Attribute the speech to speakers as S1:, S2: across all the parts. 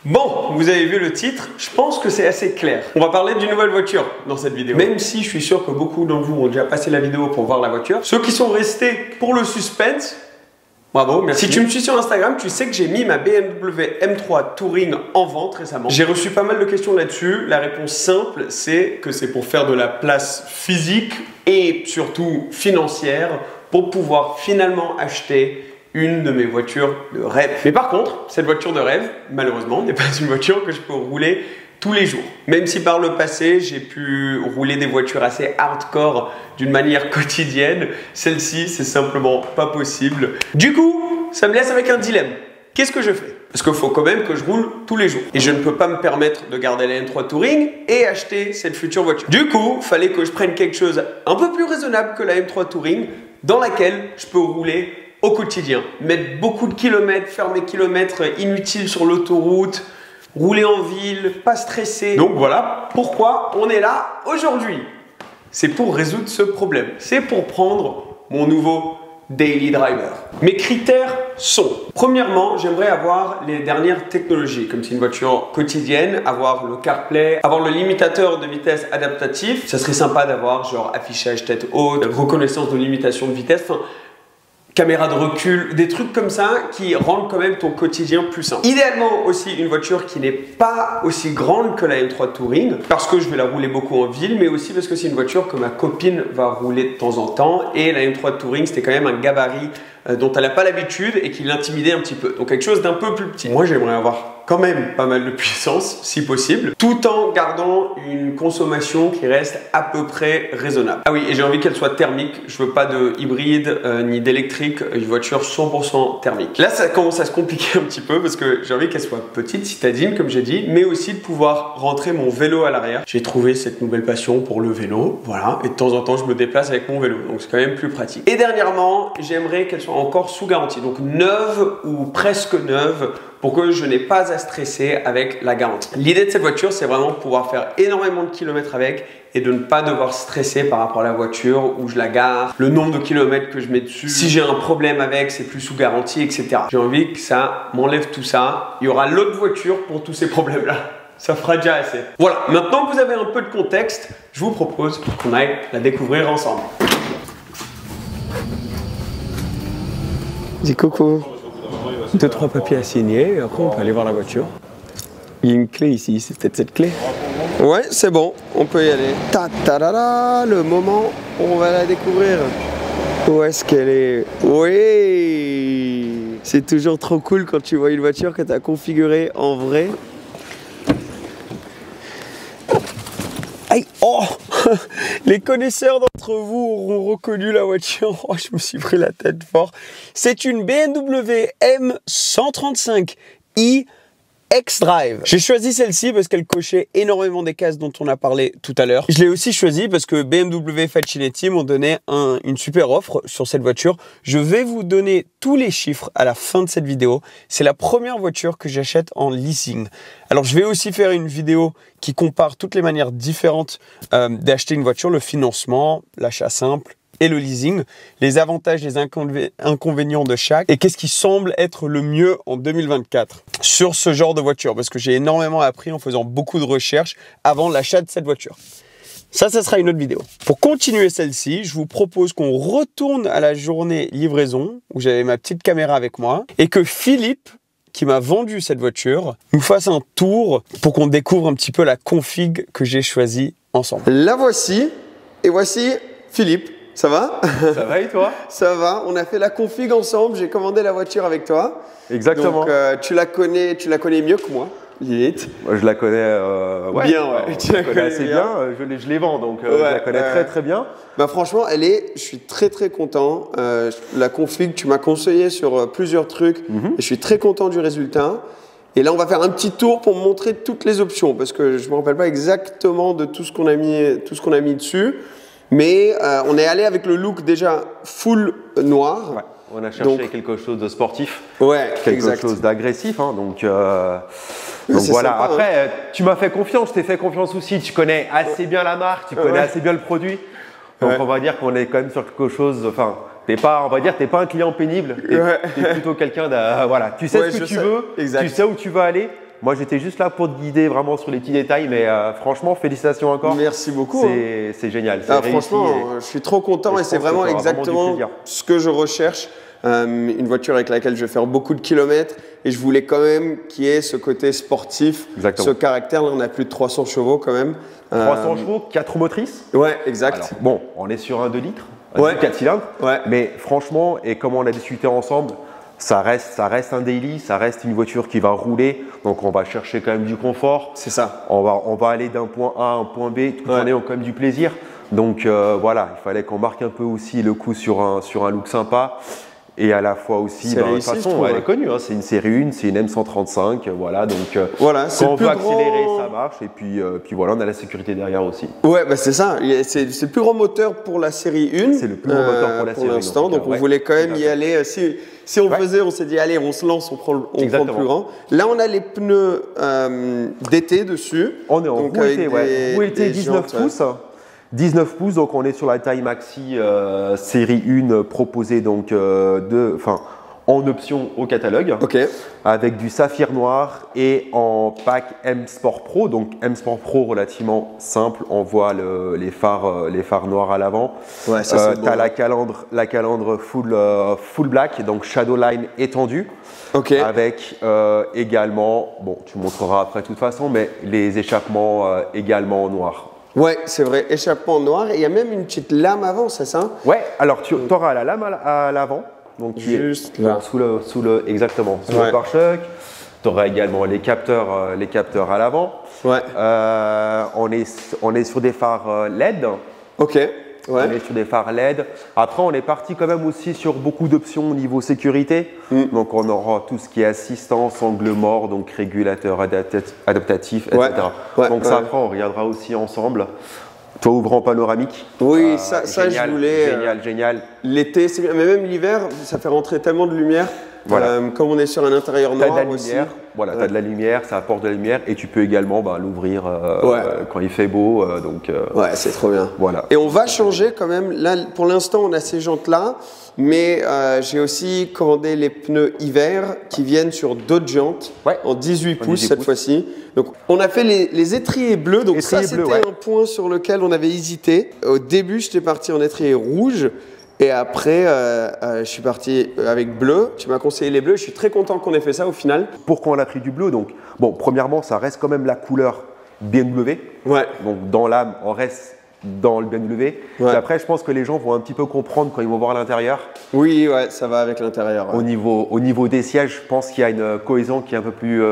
S1: Bon, vous avez vu le titre, je pense que c'est assez clair. On va parler d'une nouvelle voiture dans cette vidéo. Même si je suis sûr que beaucoup d'entre vous ont déjà passé la vidéo pour voir la voiture. Ceux qui sont restés pour le suspense, bravo, merci. Si tu me suis sur Instagram, tu sais que j'ai mis ma BMW M3 Touring en vente récemment. J'ai reçu pas mal de questions là-dessus. La réponse simple, c'est que c'est pour faire de la place physique et surtout financière pour pouvoir finalement acheter une de mes voitures de rêve. Mais par contre, cette voiture de rêve, malheureusement, n'est pas une voiture que je peux rouler tous les jours. Même si par le passé, j'ai pu rouler des voitures assez hardcore d'une manière quotidienne, celle-ci, c'est simplement pas possible. Du coup, ça me laisse avec un dilemme. Qu'est-ce que je fais? Parce qu'il faut quand même que je roule tous les jours. Et je ne peux pas me permettre de garder la M3 Touring et acheter cette future voiture. Du coup, il fallait que je prenne quelque chose un peu plus raisonnable que la M3 Touring, dans laquelle je peux rouler au quotidien, mettre beaucoup de kilomètres, faire mes kilomètres inutiles sur l'autoroute, rouler en ville, pas stresser. Donc voilà pourquoi on est là aujourd'hui. C'est pour résoudre ce problème. C'est pour prendre mon nouveau Daily Driver. Mes critères sont, premièrement, j'aimerais avoir les dernières technologies, comme c'est une voiture quotidienne, avoir le CarPlay, avoir le limitateur de vitesse adaptatif. Ça serait sympa d'avoir genre affichage tête haute, reconnaissance de limitation de vitesse, enfin, caméra de recul, des trucs comme ça qui rendent quand même ton quotidien plus simple. Idéalement aussi une voiture qui n'est pas aussi grande que la M3 Touring parce que je vais la rouler beaucoup en ville, mais aussi parce que c'est une voiture que ma copine va rouler de temps en temps et la M3 Touring c'était quand même un gabarit dont elle n'a pas l'habitude et qui l'intimidait un petit peu. Donc quelque chose d'un peu plus petit. Moi j'aimerais avoir quand même pas mal de puissance si possible, tout en gardant une consommation qui reste à peu près raisonnable. Ah oui, et j'ai envie qu'elle soit thermique, je veux pas de hybride ni d'électrique, une voiture 100% thermique. Là ça commence à se compliquer un petit peu parce que j'ai envie qu'elle soit petite, citadine comme j'ai dit, mais aussi de pouvoir rentrer mon vélo à l'arrière. J'ai trouvé cette nouvelle passion pour le vélo, voilà, et de temps en temps je me déplace avec mon vélo, donc c'est quand même plus pratique. Et dernièrement, j'aimerais qu'elle soit encore sous garantie, donc neuve ou presque neuve, pour que je n'ai pas à stresser avec la garantie. L'idée de cette voiture, c'est vraiment de pouvoir faire énormément de kilomètres avec et de ne pas devoir stresser par rapport à la voiture où je la gare, le nombre de kilomètres que je mets dessus. Si j'ai un problème avec, c'est plus sous garantie, etc. J'ai envie que ça m'enlève tout ça. Il y aura l'autre voiture pour tous ces problèmes-là. Ça fera déjà assez. Voilà, maintenant que vous avez un peu de contexte, je vous propose qu'on aille la découvrir ensemble. Dis coucou. 2-3 papiers à signer et après on peut aller voir la voiture. Il y a une clé ici, c'est peut-être cette clé. Ouais, c'est bon, on peut y aller. Ta-ta-da-da, le moment où on va la découvrir. Où est-ce qu'elle est? Oui, c'est toujours trop cool quand tu vois une voiture que tu as configurée en vrai. Aïe, oh. Les connaisseurs d'entre vous auront reconnu la voiture. Oh, je me suis pris la tête fort. C'est une BMW M135i X-Drive. J'ai choisi celle-ci parce qu'elle cochait énormément des cases dont on a parlé tout à l'heure. Je l'ai aussi choisi parce que BMW Facinetti m'ont donné une super offre sur cette voiture. Je vais vous donner tous les chiffres à la fin de cette vidéo. C'est la première voiture que j'achète en leasing. Alors je vais aussi faire une vidéo qui compare toutes les manières différentes d'acheter une voiture, le financement, l'achat simple et le leasing, les avantages, les inconvénients de chaque et qu'est-ce qui semble être le mieux en 2024 sur ce genre de voiture parce que j'ai énormément appris en faisant beaucoup de recherches avant l'achat de cette voiture. Ça sera une autre vidéo. Pour continuer celle-ci, je vous propose qu'on retourne à la journée livraison où j'avais ma petite caméra avec moi et que Philippe, qui m'a vendu cette voiture, nous fasse un tour pour qu'on découvre un petit peu la config que j'ai choisie ensemble. La voici et voici Philippe. Ça va?
S2: Ça va et toi?
S1: Ça va, on a fait la config ensemble, j'ai commandé la voiture avec toi.
S2: Exactement.
S1: Donc tu la connais mieux que moi, limite.
S2: Moi, je la connais ouais,
S1: bien, ouais.
S2: Tu la connais assez bien. Je les vends, donc je la connais très très bien.
S1: Bah franchement, je suis très très content. La config, tu m'as conseillé sur plusieurs trucs et je suis très content du résultat. Et là, on va faire un petit tour pour me montrer toutes les options parce que je ne me rappelle pas exactement de tout ce qu'on a mis dessus. Mais on est allé avec le look déjà full noir.
S2: Ouais, on a cherché quelque chose de sportif, quelque chose d'agressif. Hein, donc voilà.
S1: Sympa,
S2: après, tu m'as fait confiance, je t'ai fait confiance aussi. Tu connais assez bien la marque, tu connais assez bien le produit. Donc on va dire qu'on est quand même sur quelque chose. Enfin, t'es pas un client pénible. T'es plutôt quelqu'un voilà. Tu sais ce que tu veux, tu sais où tu vas aller. Moi, j'étais juste là pour te guider vraiment sur les petits détails, mais franchement, félicitations encore.
S1: Merci beaucoup.
S2: C'est génial.
S1: Franchement, je suis trop content et c'est vraiment exactement ce que je recherche. Une voiture avec laquelle je vais faire beaucoup de kilomètres et je voulais quand même qu'il y ait ce côté sportif, ce caractère. Là, on a plus de 300 chevaux quand même.
S2: 300 chevaux, 4 roues motrices.
S1: Ouais, exact.
S2: Alors, bon, on est sur un 2 litres, un 4 cylindres, mais franchement, et comme on a discuté ensemble, ça reste un daily, ça reste une voiture qui va rouler, donc on va chercher quand même du confort.
S1: C'est ça.
S2: On va aller d'un point A à un point B tout en ayant quand même du plaisir. Donc voilà, il fallait qu'on marque un peu aussi le coup sur un look sympa. Et à la fois aussi, de toute façon, elle est connue, hein, c'est une série 1, c'est une M135, voilà, donc
S1: voilà,
S2: quand on veut accélérer, ça marche, et puis voilà, on a la sécurité derrière aussi.
S1: Ouais, bah c'est ça, c'est le plus grand moteur pour la série 1.
S2: C'est le plus grand moteur pour la série 1. Pour
S1: l'instant, donc on voulait quand même y aller. Si on le faisait, on s'est dit, allez, on se lance, on prend le plus grand. Là, on a les pneus d'été dessus.
S2: On est en roue été 19 pouces. 19 pouces, donc on est sur la taille maxi série 1 proposée donc en option au catalogue, avec du saphir noir et en pack M Sport Pro. Donc M Sport Pro relativement simple, on voit les phares noirs à l'avant.
S1: Ouais, ça c'est
S2: t'as la calandre full black, donc Shadowline étendue. Avec également, bon tu montreras après de toute façon, mais les échappements également noirs.
S1: Ouais, c'est vrai, échappement noir, et il y a même une petite lame avant, c'est ça?
S2: Ouais, alors tu auras la lame à l'avant, donc
S1: juste là.
S2: Sous le pare-choc. Tu auras également les capteurs à l'avant.
S1: Ouais.
S2: On est sur des phares LED. On est sur des phares LED. Après, on est parti quand même aussi sur beaucoup d'options au niveau sécurité. Donc, on aura tout ce qui est assistance, angle mort, donc régulateur adaptatif, etc. Donc, ça, après, on regardera aussi ensemble. Toi, ouvrant panoramique.
S1: Oui, ça je voulais.
S2: Génial.
S1: L'été, c'est bien. Mais même l'hiver, ça fait rentrer tellement de lumière.
S2: Voilà.
S1: Comme on est sur un intérieur noir aussi.
S2: Voilà, tu as de la lumière, ça apporte de la lumière et tu peux également l'ouvrir quand il fait beau.
S1: Ouais, c'est trop bien.
S2: Voilà.
S1: Et on va changer quand même. Là, pour l'instant, on a ces jantes-là, mais j'ai aussi commandé les pneus hiver qui viennent sur d'autres jantes en 18 pouces cette fois-ci. Donc, on a fait les étriers bleus. Donc, ça, c'était un point sur lequel on avait hésité. Au début, j'étais parti en étrier rouge. Et après, je suis parti avec bleu. Tu m'as conseillé les bleus. Je suis très content qu'on ait fait ça au final.
S2: Pourquoi on a pris du bleu? Donc, bon, premièrement, ça reste quand même la couleur BMW.
S1: Ouais.
S2: Donc, dans l'âme, on reste dans le BMW. Et après, je pense que les gens vont un petit peu comprendre quand ils vont voir l'intérieur.
S1: Oui, ouais, ça va avec l'intérieur.
S2: Au niveau des sièges, je pense qu'il y a une cohésion qui est un peu plus,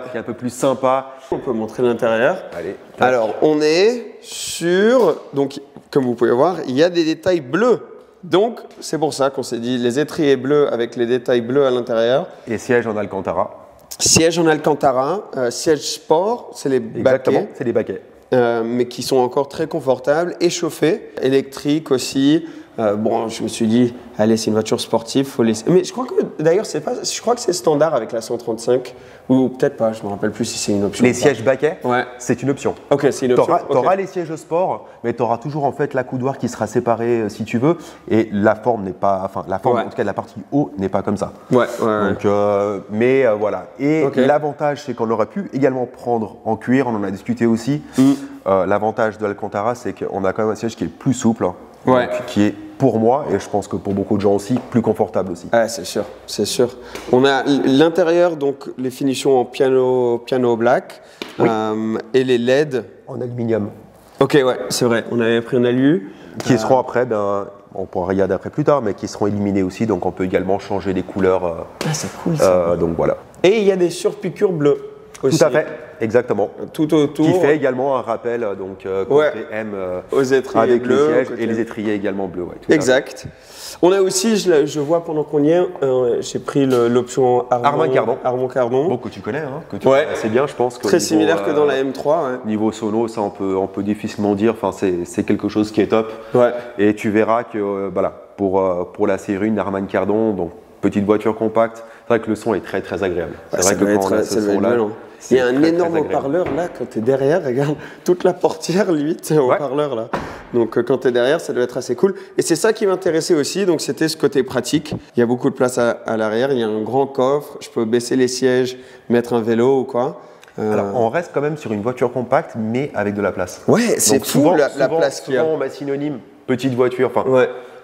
S2: qui est un peu plus sympa.
S1: On peut montrer l'intérieur.
S2: Allez.
S1: Alors, on est sur, donc, comme vous pouvez voir, il y a des détails bleus. Donc, c'est pour ça qu'on s'est dit les étriers bleus avec les détails bleus à l'intérieur.
S2: Et sièges en Alcantara.
S1: Siège en Alcantara, siège sport, c'est les baquets.
S2: Exactement, c'est les baquets.
S1: Mais qui sont encore très confortables, échauffés, électriques aussi. Bon, je me suis dit, allez, c'est une voiture sportive, faut laisser. Mais je crois que d'ailleurs, je crois que c'est standard avec la 135, ou peut-être pas, je me rappelle plus si c'est une option.
S2: Les sièges baquets, c'est une option.
S1: Ok, c'est une option.
S2: Tu auras les sièges sport, mais tu auras toujours en fait l'accoudoir qui sera séparé si tu veux, et la forme n'est pas, enfin la forme en tout cas de la partie haut n'est pas comme ça. Donc, mais voilà. Et l'avantage, c'est qu'on aurait pu également prendre en cuir, on en a discuté aussi. L'avantage de l'Alcantara, c'est qu'on a quand même un siège qui est plus souple, donc, qui est pour moi, et je pense que pour beaucoup de gens aussi, plus confortable aussi.
S1: Ah, c'est sûr, c'est sûr. On a l'intérieur, donc les finitions en piano black, et les LED
S2: en aluminium.
S1: Ok, ouais, c'est vrai, on avait pris en alu.
S2: Qui seront après, on pourra regarder après plus tard, mais qui seront éliminés aussi, donc on peut également changer les couleurs.
S1: C'est cool ça.
S2: Donc voilà.
S1: Et il y a des surpiqûres bleues aussi.
S2: Tout à fait, exactement.
S1: Tout autour.
S2: Qui fait également un rappel, donc côté M
S1: aux étriers
S2: avec
S1: bleus,
S2: les sièges et les étriers également bleus.
S1: Exact. On a aussi, je vois pendant qu'on y est, j'ai pris l'option
S2: Armand
S1: Cardon.
S2: Bon, que tu connais, que tu connais assez bien, je pense.
S1: Très similaire que dans la M3.
S2: Niveau sono, ça on peut difficilement dire. Enfin, c'est quelque chose qui est top. Et tu verras que voilà, pour la série 1 Armand Cardon, donc petite voiture compacte, c'est vrai que le son est très très agréable. C'est vrai que quand on a ce son-là,
S1: il y a un énorme haut-parleur là, quand tu es derrière, regarde, toute la portière limite, c'est un haut-parleur là. Donc quand tu es derrière, ça doit être assez cool. Et c'est ça qui m'intéressait aussi, donc c'était ce côté pratique. Il y a beaucoup de place à l'arrière, il y a un grand coffre, je peux baisser les sièges, mettre un vélo ou quoi.
S2: Alors, on reste quand même sur une voiture compacte, mais avec de la place.
S1: Ouais, c'est fou la place qu'il y a.
S2: Souvent, on met synonyme petite voiture,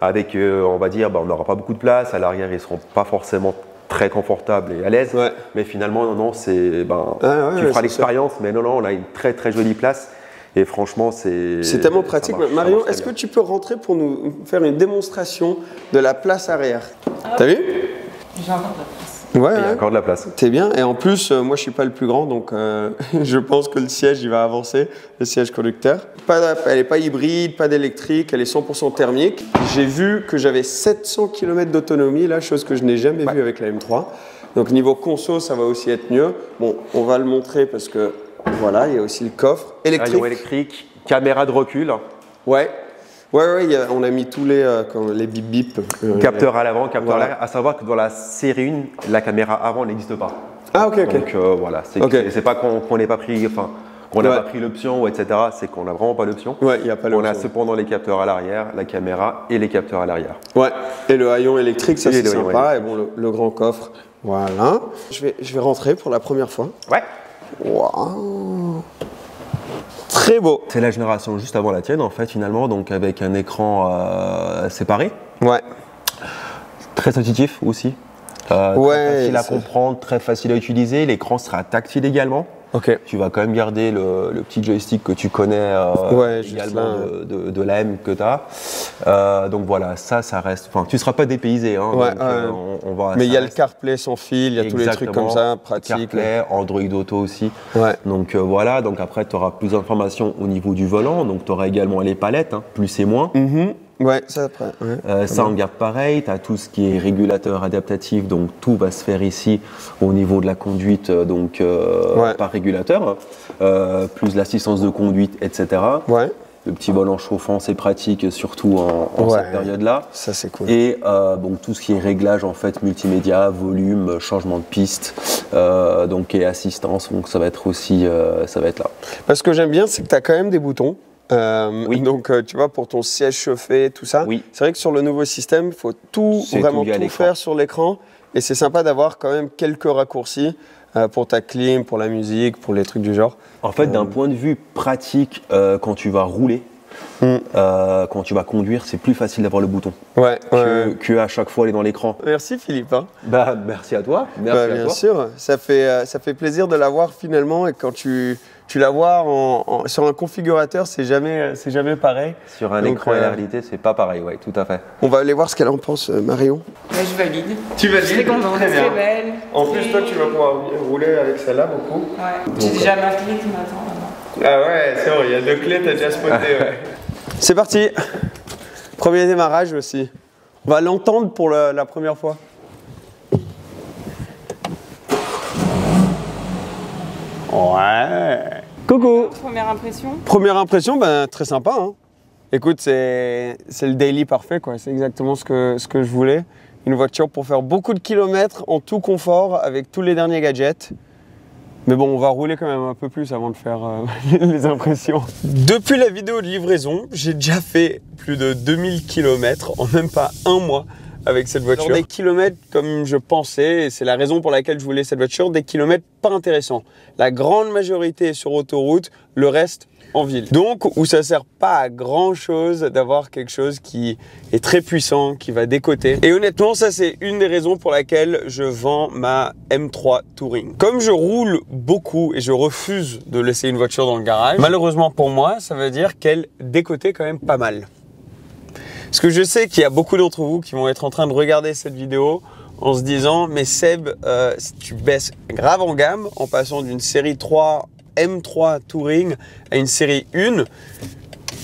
S2: avec, on va dire, on n'aura pas beaucoup de place. À l'arrière, ils ne seront pas forcément très confortables et à l'aise. Mais finalement, non, c'est, tu feras l'expérience, mais non, on a une très très jolie place. Et franchement, c'est
S1: tellement pratique. Marion, est-ce que tu peux rentrer pour nous faire une démonstration de la place arrière? T'as vu?
S3: J'ai encore de la place.
S2: Il y a encore de la place.
S1: C'est bien. Et en plus, moi, je suis pas le plus grand, donc je pense que le siège, il va avancer, le siège conducteur. Elle n'est pas hybride, pas d'électrique, elle est 100% thermique. J'ai vu que j'avais 700 km d'autonomie, là, chose que je n'ai jamais vue avec la M3. Donc niveau conso, ça va aussi être mieux. Bon, on va le montrer parce que voilà, il y a aussi le coffre électrique.
S2: Rayon électrique, caméra de recul.
S1: Ouais, on a mis tous les bip bip.
S2: Capteur à l'avant, capteur à l'arrière. À savoir que dans la série 1, la caméra avant n'existe pas.
S1: Ah, ok.
S2: Donc voilà, c'est pas qu'on n'ait pas pris, qu'on n'a pas pris l'option, etc. C'est qu'on n'a vraiment pas l'option.
S1: Ouais, il n'y a pas l'option.
S2: On a cependant les capteurs à l'arrière, la caméra et les capteurs à l'arrière.
S1: Ouais, et le haillon électrique, ça c'est sympa. Et bon, le grand coffre, voilà. Je vais rentrer pour la première fois.
S2: Ouais.
S1: Waouh. Très beau.
S2: C'est la génération juste avant la tienne, en fait, finalement, donc avec un écran séparé.
S1: Ouais.
S2: Très intuitif aussi. Très facile à comprendre, très facile à utiliser. L'écran sera tactile également.
S1: Ok.
S2: Tu vas quand même garder le petit joystick que tu connais également de la M que tu as. Donc voilà, ça reste. Enfin, tu ne seras pas dépaysé. Hein,
S1: mais il y a le CarPlay sans fil, il y a tous les trucs comme ça, pratique.
S2: CarPlay, Android Auto aussi. Donc voilà, donc après tu auras plus d'informations au niveau du volant. Donc tu auras également les palettes, plus et moins.
S1: Ouais, ça après.
S2: Ça on garde pareil, tu as tout ce qui est régulateur adaptatif, donc tout va se faire ici au niveau de la conduite, donc par régulateur, plus l'assistance de conduite, etc. Le petit volant chauffant, c'est pratique, surtout en cette période-là.
S1: Ça c'est cool.
S2: Et donc tout ce qui est réglage en fait multimédia, volume, changement de piste, donc et assistance, donc ça va être aussi, ça va être là.
S1: Parce que j'aime bien, c'est que tu as quand même des boutons. Donc tu vois, pour ton siège chauffé, tout ça, c'est vrai que sur le nouveau système, il faut vraiment tout faire sur l'écran, et c'est sympa d'avoir quand même quelques raccourcis pour ta clim, pour la musique, pour les trucs du genre.
S2: En fait, d'un point de vue pratique, quand tu vas rouler, quand tu vas conduire, c'est plus facile d'avoir le bouton que à chaque fois aller dans l'écran.
S1: Merci Philippe.
S2: Merci à toi.
S1: Bien sûr, ça fait plaisir de l'avoir finalement, et quand tu la vois sur un configurateur, c'est jamais pareil.
S2: Sur un écran et la réalité, c'est pas pareil, tout à fait.
S1: On va aller voir ce qu'elle en pense, Marion.
S3: Je valide.
S1: Tu valides?
S3: Très contente, très belle.
S1: En plus, toi, tu vas pouvoir rouler avec celle-là beaucoup.
S3: Ouais. J'ai déjà ma clé qui m'attend là-bas.
S1: Ah ouais, c'est vrai, il y a 2 clés, t'as déjà spoté. C'est parti. Premier démarrage aussi. On va l'entendre pour la première fois. Ouais. Coucou.
S3: Première impression?
S1: Première impression, très sympa. Hein. Écoute, c'est le daily parfait, quoi. C'est exactement ce que je voulais. Une voiture pour faire beaucoup de kilomètres en tout confort avec tous les derniers gadgets. Mais bon, on va rouler quand même un peu plus avant de faire les impressions. Depuis la vidéo de livraison, j'ai déjà fait plus de 2000 km en même pas un mois avec cette voiture. Des kilomètres comme je pensais, et c'est la raison pour laquelle je voulais cette voiture, des kilomètres pas intéressants. La grande majorité est sur autoroute, le reste en ville. Donc, où ça sert pas à grand chose d'avoir quelque chose qui est très puissant, qui va décoter. Et honnêtement, ça c'est une des raisons pour laquelle je vends ma M3 Touring. Comme je roule beaucoup et je refuse de laisser une voiture dans le garage, malheureusement pour moi, ça veut dire qu'elle décotait quand même pas mal. Parce que je sais qu'il y a beaucoup d'entre vous qui vont être en train de regarder cette vidéo en se disant « Mais Seb, tu baisses grave en gamme en passant d'une série 3 M3 Touring à une série 1 ».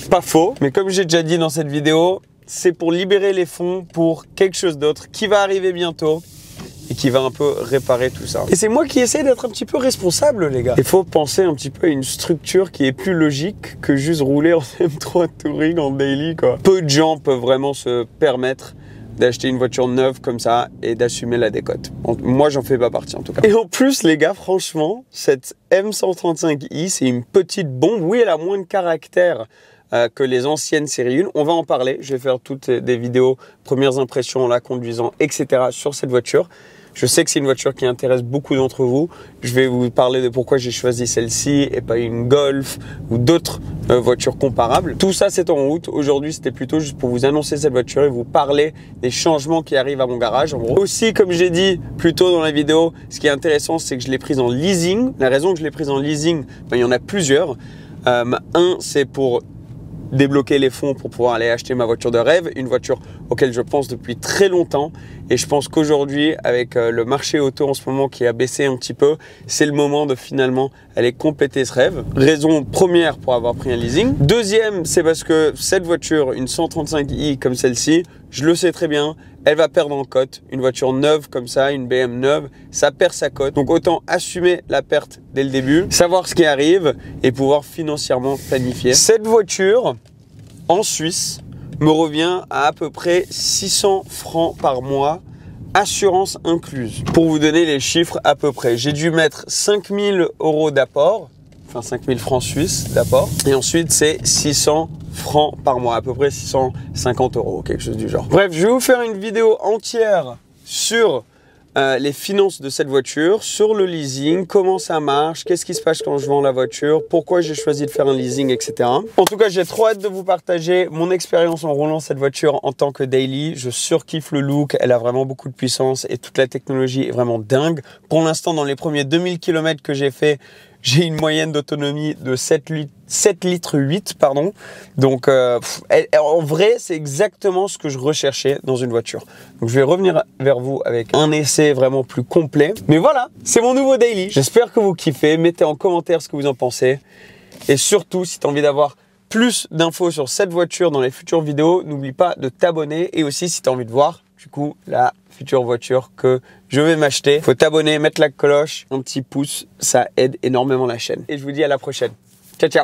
S1: Pas faux, mais comme j'ai déjà dit dans cette vidéo, c'est pour libérer les fonds pour quelque chose d'autre qui va arriver bientôt et qui va un peu réparer tout ça. Et c'est moi qui essaie d'être un petit peu responsable, les gars. Il faut penser un petit peu à une structure qui est plus logique que juste rouler en M3 Touring en daily, quoi. Peu de gens peuvent vraiment se permettre d'acheter une voiture neuve comme ça et d'assumer la décote. Moi, j'en fais pas partie en tout cas. Et en plus, les gars, franchement, cette M135i, c'est une petite bombe. Oui, elle a moins de caractère que les anciennes séries 1. On va en parler. Je vais faire toutes des vidéos, premières impressions, la conduisant, etc. sur cette voiture. Je sais que c'est une voiture qui intéresse beaucoup d'entre vous. Je vais vous parler de pourquoi j'ai choisi celle-ci et pas une Golf ou d'autres voitures comparables. Tout ça, c'est en route. Aujourd'hui, c'était plutôt juste pour vous annoncer cette voiture et vous parler des changements qui arrivent à mon garage. En gros. Aussi, comme j'ai dit plus tôt dans la vidéo, ce qui est intéressant, c'est que je l'ai prise en leasing. La raison que je l'ai prise en leasing, il y en a plusieurs. Un, c'est pour débloquer les fonds pour pouvoir aller acheter ma voiture de rêve, une voiture auquel je pense depuis très longtemps et je pense qu'aujourd'hui avec le marché auto en ce moment qui a baissé un petit peu, c'est le moment de finalement aller compléter ce rêve. Raison première pour avoir pris un leasing. Deuxième, c'est parce que cette voiture, une 135i comme celle-ci, je le sais très bien, elle va perdre en cote. Une voiture neuve comme ça, une BM neuve, ça perd sa cote. Donc autant assumer la perte dès le début, savoir ce qui arrive et pouvoir financièrement planifier. Cette voiture, en Suisse, me revient à peu près 600 francs par mois, assurance incluse. Pour vous donner les chiffres à peu près, j'ai dû mettre 5000 € d'apport, enfin 5000 francs suisses d'apport, et ensuite c'est 600 francs par mois, à peu près 650 €, quelque chose du genre. Bref, je vais vous faire une vidéo entière sur les finances de cette voiture, sur le leasing, comment ça marche, qu'est-ce qui se passe quand je vends la voiture, pourquoi j'ai choisi de faire un leasing, etc. En tout cas, j'ai trop hâte de vous partager mon expérience en roulant cette voiture en tant que daily. Je surkiffe le look, elle a vraiment beaucoup de puissance et toute la technologie est vraiment dingue. Pour l'instant, dans les premiers 2000 km que j'ai fait, j'ai une moyenne d'autonomie de 7 litres 8, pardon. Donc, en vrai, c'est exactement ce que je recherchais dans une voiture. Donc, je vais revenir vers vous avec un essai vraiment plus complet. Mais voilà, c'est mon nouveau daily. J'espère que vous kiffez. Mettez en commentaire ce que vous en pensez. Et surtout, si tu as envie d'avoir plus d'infos sur cette voiture dans les futures vidéos, n'oublie pas de t'abonner. Et aussi, si tu as envie de voir, du coup, la future voiture que je vais m'acheter, faut t'abonner, mettre la cloche, un petit pouce, ça aide énormément la chaîne. Et je vous dis à la prochaine. Ciao, ciao!